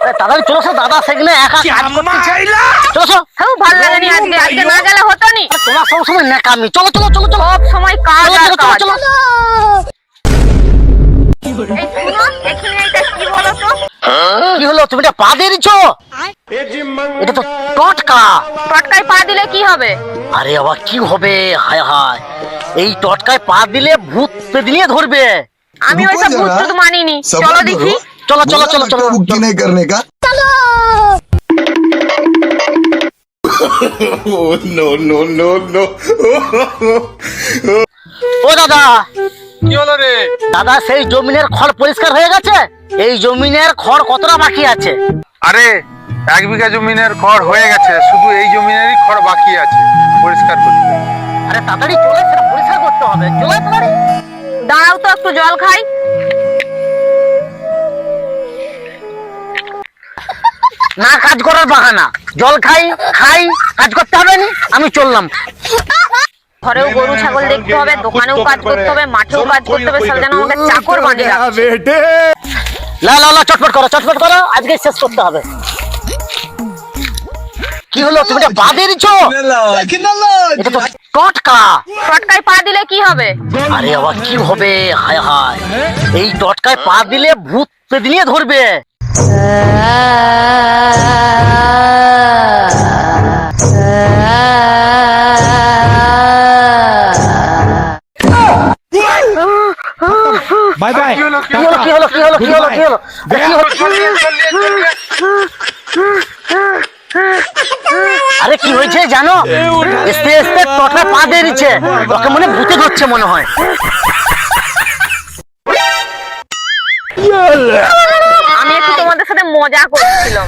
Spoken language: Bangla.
তাড়াতাড়ি চলো সব, দাদা সেখানে একা কাজ করতে চাইলা। চলো চলো। হ্যাঁ ভালো লাগেনি আজকে, আজকে না গেলে হতো নি। তোমার সব সময় ন্যাকামি। চলো চলো চলো চলো। সব সময় কাজ চলো, আর চলো, কাজ। চলো, চলো। এই শুনো, এখানে এটা কি বলো তো? কি হলো, তুমি এটা পা দিয়ে দিচ্ছ? এটা তো টটকা। টটকায় পা দিলে কি হবে? আরে বাবা কি হবে, হায় হায়, এই টটকায় পা দিলে ভূত পেদিয়ে ধরবে। আমি रुको ওইসব ভূত जरा, টুত মানিনি, सब्र চলো करो। দেখি। চলো চলো बुरा চলো लगता চলো है बुक्की नहीं करने का। no, no, no, no. ও দাদা, কি হলো রে? দাদা সেই জমিনের খড় পরিষ্কার হয়ে গেছে? এই জমিনের খড় কতটা বাকি আছে? আরে 1 বিঘা জমিনের খড় হয়ে গেছে, শুধু এই জমিনেরই খড় বাকি আছে পরিষ্কার করতে। আরে তাড়াতাড়ি চলে সেটা পরিষ্কার করতে হবে, চলে তাড়াতাড়ি। দাঁড়াও তো একটু জল খাই। না কাজ করার বাহানা, জল খাই খাই, কাজ করতে হবে না, আমি চললাম। ঘরেও গরু ছাগল দেখতে হবে, দোকানেও কাজ করতে হবে, মাঠেও কাজ করতে হবে, সব যেন আমাকে চাকর বানিয়ে রাখছে। লা লা লা, চটপট করো চটপট করো, আজকে শেষ করতে হবে। কি হলো, তুমি এটা পা দিয়ে দিচ্ছ? এটা তো টটকা। টটকায় পা দিলে কি হবে? আরে বাবা কি হবে, হায় হায়, এই টটকায় পা দিলে ভূত পেদিয়ে ধরবে। Bye bye. কি হলো কি হলো কি হলো কি হলো কি হলো কি হলো? আরে কি হয়েছে জানো, আস্তে আস্তে টটকা পা দিয়ে দিচ্ছে, ওকে মনে ভূতে ধরছে মনে হয়। আমি একটু তোমাদের সাথে মজা করছিলাম।